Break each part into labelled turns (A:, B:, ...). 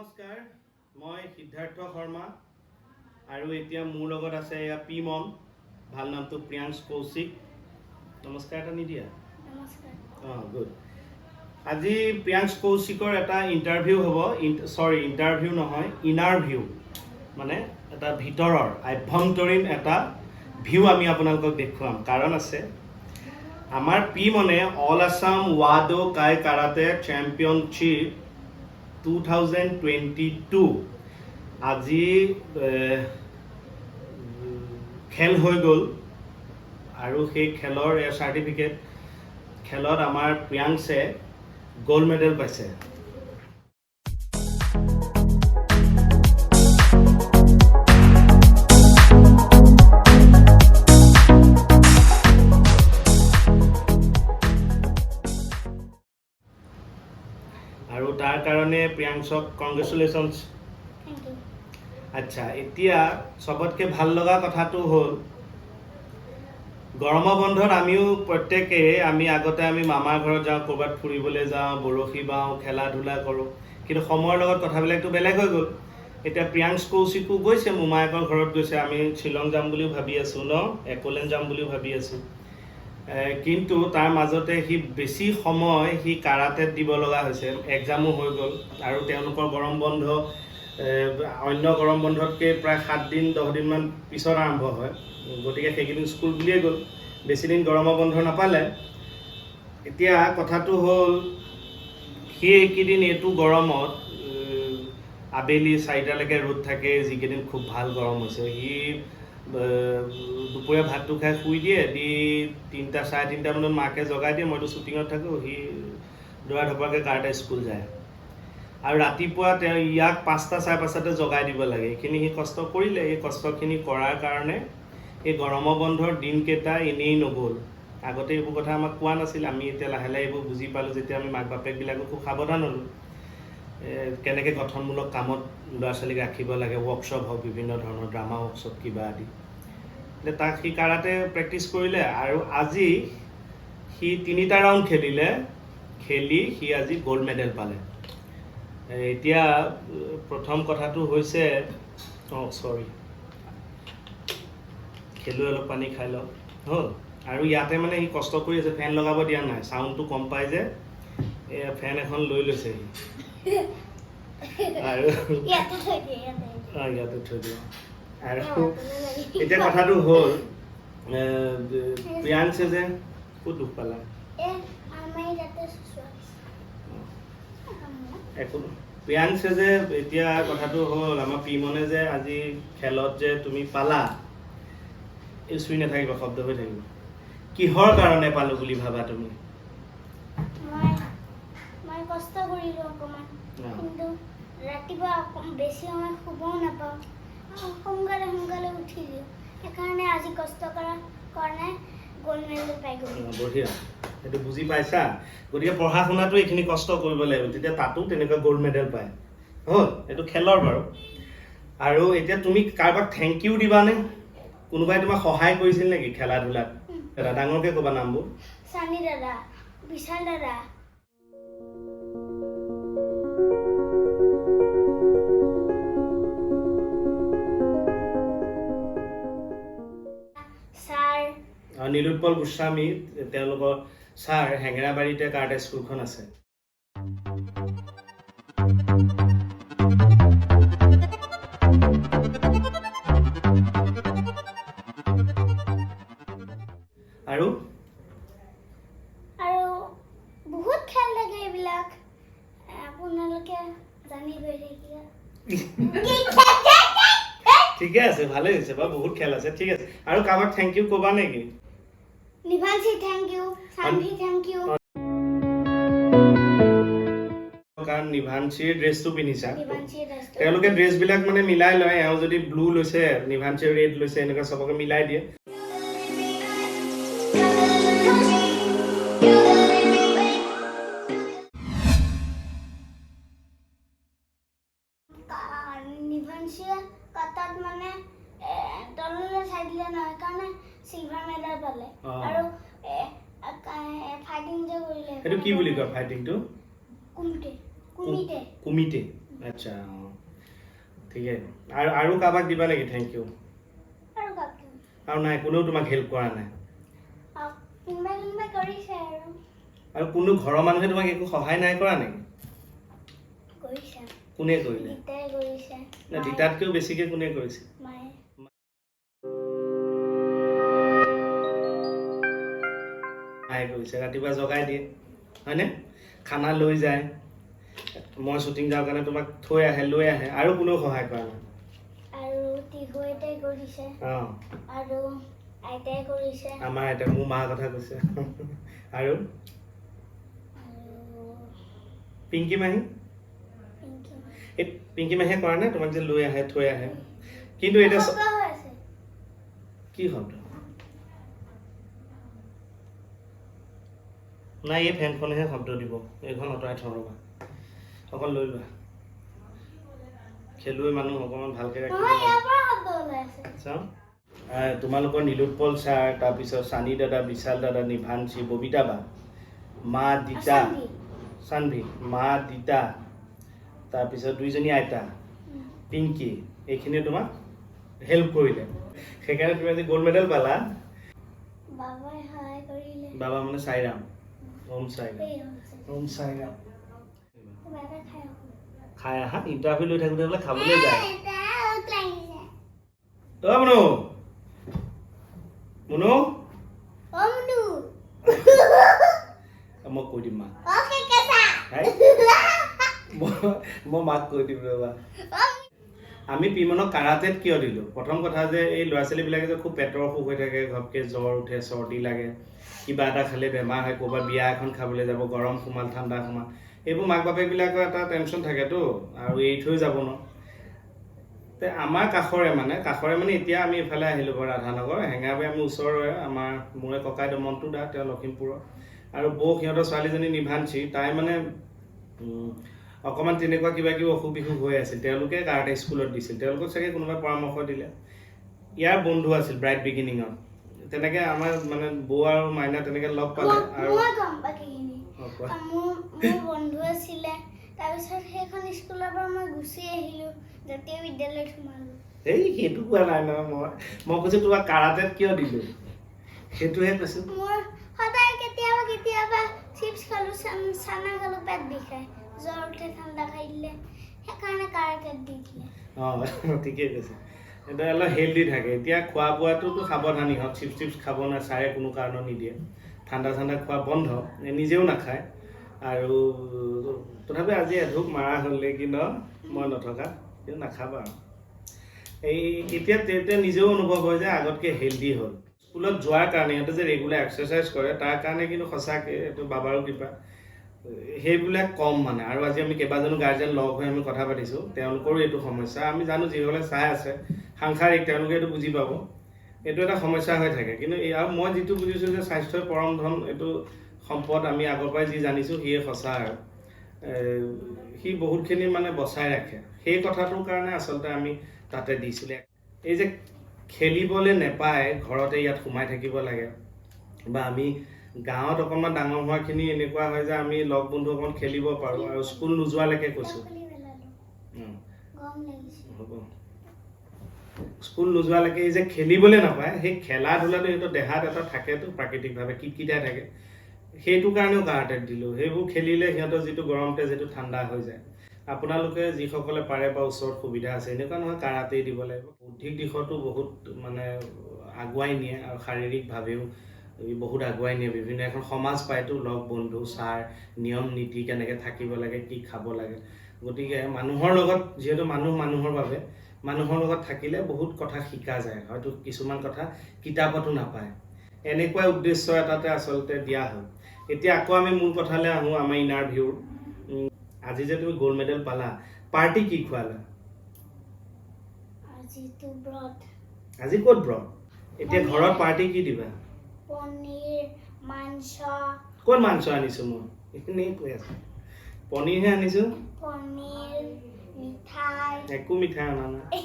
A: নমস্কাৰ মই সিদ্ধাৰ্থ আৰু এতিয়া মোৰ লগত আছে এয়া পিমন ভাল নামটো প্ৰিয়াংশ কৌশিক নমস্কাৰ এটা নিদিয়া
B: নমস্কাৰ
A: গুড আজি প্ৰিয়াংশ কৌশিকৰ এটা ইণ্টাৰভিউ হ'ব ইণ্টাৰভিউ নহয় ইনাৰভিউ মানে এটা ভিতৰৰ আভ্যন্তৰীণ এটা ভিউ আমি আপোনালোকক দেখুৱাম কাৰণ আছে আমাৰ পিমনে অল আসাম ৱাডো কাই কাৰাটে চেম্পিয়নশ্বিপ 2022 আজি খেল হৈ গ'ল আৰু সেই খেলৰ চাৰ্টিফিকেট খেলত আমাৰ প্ৰিয়াংশে গোল্ড মেডেল পাইছে আৰু তাৰ কাৰণে প্ৰিয়াংশক কংগ্ৰেচুলেশ্যনছ
B: থ্যাংক ইউ
A: আচ্ছা এতিয়া সবতকৈ ভাল লগা কথাটো হ'ল গৰমৰ বন্ধত আমিও প্ৰত্যেকে আমি মামাৰ ঘৰত যাওঁ ক'ৰবাত ফুৰিবলৈ যাওঁ বৰশী বাওঁ খেলা ধূলা কৰোঁ কিন্তু সময়ৰ লগত কথাবিলাকতো বেলেগ হৈ গ'ল এতিয়া প্ৰিয়াংশ কৌশিকো গৈছে মোমায়েকৰ ঘৰত গৈছে আমি শ্বিলং যাম বুলিও ভাবি আছোঁ একলেণ্ড যাম বুলিও ভাবি আছোঁ কিন্তু তাৰ মাজতে সি বেছি সময় সি কাৰাটেত দিব লগা হৈছে এক্সামো হৈ গ'ল আৰু তেওঁলোকৰ গৰম বন্ধ অন্য গৰম বন্ধতকৈ প্ৰায় 7 দিন 10 দিনমান পিছত আৰম্ভ হয় গতিকে সেইকেইদিন স্কুল বুলিয়ে গ'ল বেছি দিন গৰমৰ বন্ধ নাপালে এতিয়া কথাটো হ'ল সি এইকেইদিন এইটো গৰমত আবেলি 4টালৈকে ৰ'দ থাকে যিকেইদিন খুব ভাল গৰম হৈছে সি দুপৰীয়া ভাতটো খাই শুই দিয়ে দি 3টা 3:30 মানত মাকে জগাই দিয়ে মইতো শ্বুটিঙত থাকোঁ সি দৌৰা ধপাকৈ কাৰাটে স্কুল যায় আৰু ৰাতিপুৱা তেওঁ ইয়াক 5টা 5:30 জগাই দিব লাগে এইখিনি সি কষ্ট কৰিলে এই কষ্টখিনি কৰাৰ কাৰণে এই গৰমৰ বন্ধৰ দিনকেইটা এনেই নগ'ল আগতে এইবোৰ কথা আমাক কোৱা নাছিল আমি এতিয়া লাহে লাহে এইবোৰ বুজি পালোঁ যেতিয়া আমি মাক বাপেকবিলাকো খুব সাৱধান হ'লোঁ কেনেকৈ গঠনমূলক কামত ল'ৰা ছোৱালীক ৰাখিব লাগে ৱৰ্কশ্বপ হওক বিভিন্ন ধৰণৰ ড্ৰামা ৱৰ্কশ্বপ কিবা আদি তাক সি কাৰাটে প্ৰেক্টিছ কৰিলে আৰু আজি সি 3টা ৰাউণ্ড খেলি সি আজি গোল্ড মেডেল পালে এতিয়া প্ৰথম কথাটো হৈছে খেলুৱৈ অলপ পানী খাই লওক হ'ল আৰু ইয়াতে মানে সি কষ্ট কৰি আছে ফেন লগাব দিয়া নাই চাউণ্ডটো কম পাই যে ফেন এখন লৈ লৈছে সি আৰু
B: ইয়াতে থৈ
A: দিয়ে আৰু এতিয়া কথাটো হ'ল প্ৰিয়াংশে যে ক'ত দুখ পালা প্ৰিয়াংশে যে এতিয়া কথাটো হ'ল আমাৰ পিমনে যে আজি খেলত যে তুমি পালা এই চুই নাথাকিবা শব্দ হৈ থাকিব কিহৰ কাৰণে পালো বুলি ভাবা তুমি
B: মই কষ্ট কৰিলোঁ অকণমান কিন্তু ৰাতিপুৱা বেছি সময় শুবও নাপাওঁ সোনকালে উঠিলোঁ সেইকাৰণে আজি কষ্ট কৰাৰ কাৰণে গোল্ড মেডেল পাই গ'লোঁ
A: বঢ়িয়া সেইটো বুজি পাইছা গতিকে পঢ়া শুনাটো এইখিনি কষ্ট কৰিব লাগিব তেতিয়া তাতো তেনেকুৱা গোল্ড মেডেল পায় হ'ল এইটো খেলৰ বাৰু আৰু এতিয়া তুমি কাৰোবাক থেংক ইউ দিবানে কোনোবাই তোমাক সহায় কৰিছিল নেকি খেলা ধূলাত এটা ডাঙৰকৈ ক'বা নামবোৰ
B: চানি দাদা বিশাল দাদা
A: নীলোৎপল গোস্বামী তেওঁলোকৰ ছাৰ হেঙেৰাবাৰীতে কাৰাটে স্কুলখন আছে আৰু
B: বহুত খেল থাকে এইবিলাক আপোনালোকে জানি গৈ থাকিলে
A: ঠিকে আছে ভালে হৈছে বাৰু বহুত খেল আছে ঠিক আছে আৰু কাৰোবাক থেংক ইউ ক'বা নেকি
B: Nivanshi thank you Sanvi thank you
A: কাৰণ নিভাঞ্চিৰ ড্ৰেছটো পিন্ধিছা তেওঁলোকে ড্ৰেছবিলাক মানে মিলাই লয় এওঁ যদি ব্লু লৈছে নিভাঞ্চিৰ ৰেড লৈছে এনেকুৱা চবকে মিলাই দিয়ে
B: নিভাঞ্চিয়ে কাটাত মানে তললৈ চাই দিলে নহয় কাৰণে সিলভাৰ মেডেল পালে আৰু ফাইটিং যে কৰিলে
A: এইটো কি বুলি কয় ফাইটিংটো
B: কুমিতে
A: আচ্ছা ঠিকে আৰু কাৰোবাক দিবা নেকি থেংক ইউ
B: আৰু কাকো
A: আৰু নাই কোনেও তোমাক হেল্প কৰা নাই
B: কোনোবাই কৰিছে
A: আৰু কোনো ঘৰৰ মানুহে তোমাক একো সহায় নাই কৰা নেকি
B: কৰিছে
A: কোনে কৰিলে
B: দিতাই কৰিছে
A: না দিতাতকেও বেছিকে কোনে কৰিছে
B: মায়ে
A: মায়ে কৰিছে ৰাতিপুৱা জগাই দিয়ে হয়নে খানা লৈ যায় মই শ্বুটিং যাওঁ কাৰণে তোমাক থৈ আহে লৈ আহে আৰু কোনেও সহায় কৰা নাই
B: আৰু টিহুৱেটাই কৰিছে
A: অঁ
B: আৰু আইতাই কৰিছে
A: আমাৰ আইতা মোৰ মাৰ কথা কৈছে আৰু পিংকি মাহী এই পিংকি মাহীয়ে কৰা নাই তোমাক যে লৈ আহে থৈ আহে কিন্তু এতিয়া কি শব্দ নাই এই ফেনখনেহে শব্দ দিব এইখন আঁতৰাই থওঁ ৰ'বা অকণ লৈ লোৱা খেলুৱৈ মানুহ অকণমান ভালকৈ ৰাখিব চাওঁ তোমালোকৰ নীলোৎপল ছাৰ তাৰপিছত চানী দাদা বিশাল দাদা নিভাঞ্চি ববিতা বা মা দিতা চানভি মা দিতা তাৰপিছত দুইজনী আইতা পিংকি এইখিনিয়ে তোমাক হেল্প কৰিলে সেইকাৰণে তুমি আজি গ'ল্ড মেডেল পালা বাবা মানে চাইৰাম ওম চাইৰাম খাই আহা ইণ্টাৰভিউ লৈ থাকোঁতে বোলে খাবলৈ যায় মুনু মই কৈ দিম মাক মই মাক কৈ দিম ৰ'বা আমি পিমনক কাৰাটেত কিয় দিলোঁ প্ৰথম কথা যে এই ল'ৰা ছোৱালীবিলাকে যে খুব পেটৰ অসুখ হৈ থাকে ঘপকৈ জ্বৰ উঠে চৰ্দি লাগে কিবা এটা খালে বেমাৰ হয় ক'ৰবাত বিয়া এখন খাবলৈ যাব গৰম সোমাল ঠাণ্ডা সোমাল এইবোৰ মাক বাপেকবিলাকৰ এটা টেনশ্যন থাকেতো আৰু এৰি থৈ যাব ন আমাৰ কাষৰে মানে এতিয়া আমি এইফালে আহিলোঁ বাৰু ৰাধানগৰ হেঙাবাৰী আমি ওচৰৰে আমাৰ মোৰে ককাইদেউ মণ্টু দা তেওঁ লখিমপুৰৰ আৰু বৌ সিহঁতৰ ছোৱালীজনী নিভাঞ্চি তাই মানে অকণমান তেনেকুৱা কিবা কিবি অসুখ বিসুখ হৈ আছিল তেওঁলোকে কাৰাটে স্কুলত দিছিল তেওঁলোকক চাগে কোনোবাই পৰামৰ্শ দিলে ইয়াৰ বন্ধু আছিল ব্ৰাইট বিগিনিঙত তেনেকৈ আমাৰ মানে বৌ আৰু মাইনা তেনেকৈ লগ পালে আৰু
B: মোৰ বন্ধু আছিলে তাৰপিছত সেইখন স্কুলৰ পৰা মই গুচি আহিলোঁ জাতীয় বিদ্যালয়ত সোমালোঁ
A: এই সেইটো কোৱা নাই নহয় মই কৈছোঁ তোমাক কাৰাটেত কিয় দিলোঁ সেইটোহে কৈছোঁ
B: মোৰ সদায় কেতিয়াবা চিপছ খালোঁ চানা খালোঁ পেট বিষায় জ্বৰ উঠে ঠাণ্ডা খাই দিলে সেইকাৰণে কাৰাটেত দি দিলে
A: অঁ ঠিকেই কৈছে এটা অলপ হেল্ডি থাকে এতিয়া খোৱা বোৱাটোতো সাৱধান ইহঁত চিপছ খাব নাই ছাৰে কোনো কাৰণত নিদিয়ে ঠাণ্ডা খোৱা বন্ধ নিজেও নাখায় আৰু তথাপি আজি এঢোক মাৰা হ'ল নেকি ন মই নথকা কিন্তু নাখাবা আৰু এই এতিয়া নিজেও অনুভৱ হয় যে আগতকৈ হেল্ডি হ'ল স্কুলত যোৱাৰ কাৰণে সিহঁতে যে ৰেগুলাৰ এক্সাৰচাইজ কৰে তাৰ কাৰণে কিন্তু সঁচাকৈ এইটো বাবাৰো কৃপা সেইবিলাক কম মানে আৰু আজি আমি কেইবাজনো গাৰ্জেন লগ হৈ আমি কথা পাতিছোঁ তেওঁলোকৰো এইটো সমস্যা আমি জানো যিসকলে চাই আছে সাংসাৰিক তেওঁলোকে এইটো বুজি পাব এইটো এটা সমস্যা হৈ থাকে কিন্তু আৰু মই যিটো বুজিছোঁ যে স্বাস্থ্যই পৰম ধন এইটো সম্পদ আমি আগৰ পৰাই যি জানিছোঁ সিয়ে সঁচা আৰু সি বহুতখিনি মানে বচাই ৰাখে সেই কথাটোৰ কাৰণে আচলতে আমি তাতে দিছিলে এই যে খেলিবলৈ নেপায় ঘৰতে ইয়াত সোমাই থাকিব লাগে বা আমি গাঁৱত অকণমান ডাঙৰ হোৱাখিনি এনেকুৱা হয় যে আমি লগ বন্ধু অকণমান খেলিব পাৰোঁ আৰু স্কুল নোযোৱালৈকে কৈছোঁ হ'ব স্কুল নোযোৱালৈকে এই যে খেলিবলৈ নাপায় সেই খেলা ধূলাটো সিহঁতৰ দেহাত এটা থাকেতো প্ৰাকৃতিকভাৱে কিটকিটাই থাকে সেইটো কাৰণেও কাৰাটেত দিলোঁ সেইবোৰ খেলিলে সিহঁতৰ যিটো গৰম তেজ সেইটো ঠাণ্ডা হৈ যায় আপোনালোকে যিসকলে পাৰে বা ওচৰত সুবিধা আছে এনেকুৱা নহয় কাৰাটেই দিব লাগিব বৌদ্ধিক দিশতো বহুত মানে আগুৱাই নিয়ে আৰু শাৰীৰিকভাৱেও বহুত আগুৱাই নিয়ে বিভিন্ন এখন সমাজ পায়তো লগ বন্ধু ছাৰ নিয়ম নীতি কেনেকৈ থাকিব লাগে কি খাব লাগে গতিকে মানুহৰ লগত যিহেতু মানুহৰ বাবে মানুহৰ লগত থাকিলে বহুত কথা শিকা যায় হয়তো কিছুমান কথা কিতাপতো নাপায় এনেকুৱা উদ্দেশ্য এটাতে আচলতে দিয়া হয় এতিয়া আকৌ আমি মূল কথালৈ আহোঁ আমাৰ ইনাৰভিউৰ আজি যে তুমি গ'ল্ড মেডেল পালা পাৰ্টি কি খোৱালা আজি ক'ত ব্ৰত এতিয়া ঘৰত পাৰ্টি কি দিবা
B: পনীৰ মাংস
A: ক'ত মাংস আনিছোঁ মই এইখিনি কৈ আছোঁ পনীৰহে আনিছোঁ
B: পনীৰ মিঠাই
A: একো মিঠাই অনা নাই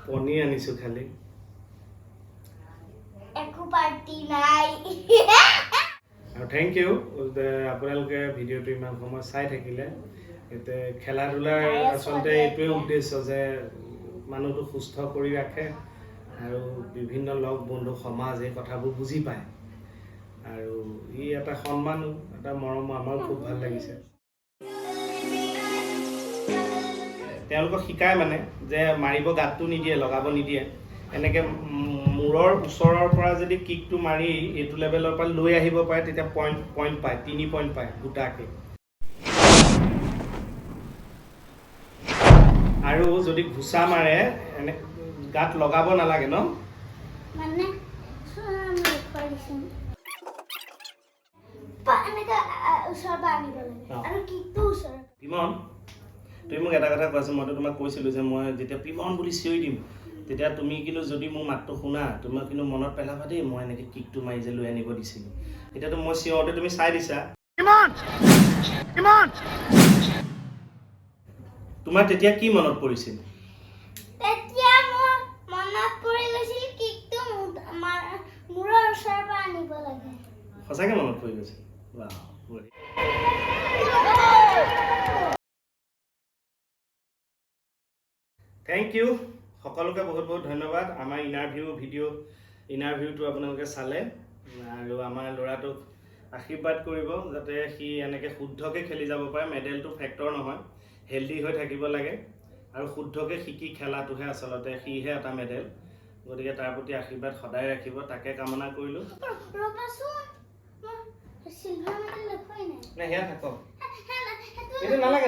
A: পনীৰ আনিছোঁ খালি
B: একো পাৰ্টি নাই
A: আৰু থেংক ইউ আপোনালোকে ভিডিঅ'টো ইমান সময় চাই থাকিলে এতে খেলা ধূলাৰ আচলতে এইটোৱে উদ্দেশ্য যে মানুহটো সুস্থ কৰি ৰাখে আৰু বিভিন্ন লগ বন্ধু সমাজ এই কথাবোৰ বুজি পায় আৰু ই এটা সন্মান এটা মৰম আমাৰ খুব ভাল লাগিছে তেওঁলোকক শিকায় মানে যে মাৰিব গাতটো নিদিয়ে লগাব নিদিয়ে এনেকৈ মূৰৰ ওচৰৰ পৰা যদি কিকটো মাৰি এইটো লেভেলৰ পৰা লৈ আহিব পাৰে তেতিয়া পইণ্ট পায় 3 পইণ্ট পায় গোটাকৈ আৰু যদি ঘুচা মাৰে এনে গাত লগাব নালাগে ন
B: মানে
A: পিমন তুমি মোক এটা কথা কোৱাচোন মইতো তোমাক কৈছিলোঁ যে মই যেতিয়া পিমন বুলি চিঞৰি দিম তেতিয়া তুমি কিন্তু যদি মোৰ মাতটো শুনা তোমাক কিন্তু মনত পেলাবা দেই মই এনেকৈ কিকটো মাৰি যে লৈ আনিব দিছিলোঁ এতিয়াতো মই চিঞৰতে তুমি চাই দিছা তোমাৰ তেতিয়া কি মনত পৰিছিল
B: তেতিয়া মোৰ মনত পৰি গৈছিল কিকটো মূৰৰ ওচৰৰ পৰা আনিব লাগে
A: সঁচাকৈ মনত পৰি গৈছিল থেংক ইউ সকলোকে বহুত বহুত ধন্যবাদ আমাৰ ইনাৰভিউটো আপোনালোকে চালে আৰু আমাৰ ল'ৰাটোক আশীৰ্বাদ কৰিব যাতে সি এনেকৈ শুদ্ধকৈ খেলি যাব পাৰে মেডেলটো ফেক্টৰ নহয় হেল্ডি হৈ থাকিব লাগে আৰু শুদ্ধকৈ শিকি খেলাটোহে আচলতে সিহে এটা মেডেল গতিকে তাৰ প্ৰতি আশীৰ্বাদ সদায় ৰাখিব তাকে কামনা কৰিলোঁ সেয়া থাকক এইটো নালাগে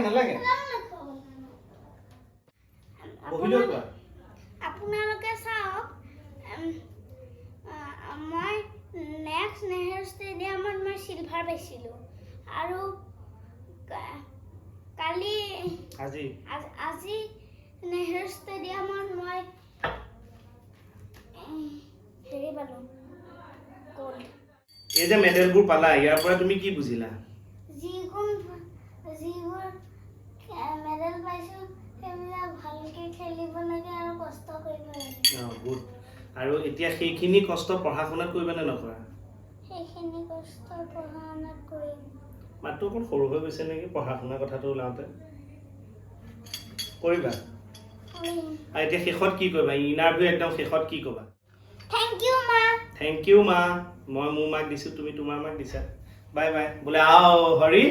B: আপোনালোকে চাওক মই নেক্সট নেহেৰু ষ্টেডিয়ামত মই চিলভাৰ পাইছিলোঁ আৰু কালি আজি নেহেৰু ষ্টেডিয়ামত মই হেৰি পালোঁ গ'ল্ড
A: এই যে মেডেলবোৰ পালা ইয়াৰ পৰা তুমি কি বুজিলা
B: যিবোৰ মেডেল পাইছোঁ সেইবিলাক ভালকৈ খেলিব লাগে আৰু কষ্ট কৰিব লাগে
A: গুড আৰু এতিয়া সেইখিনি কষ্ট পঢ়া শুনাত কৰিবা নে নকৰা
B: সেইখিনি কষ্ট পঢ়া শুনাত কৰিম
A: মাতটো অকণ সৰু হৈ গৈছে নেকি পঢ়া শুনাৰ কথাটো ওলাওঁতে কৰিবা আৰু এতিয়া শেষত কি কৰিবা ইনাৰভিউ একদম শেষত কি ক'বা থেংক ইউ মা মই মোৰ মাক দিছোঁ তুমি তোমাৰ মাক দিছা বাই বাই বোলে আও হৰি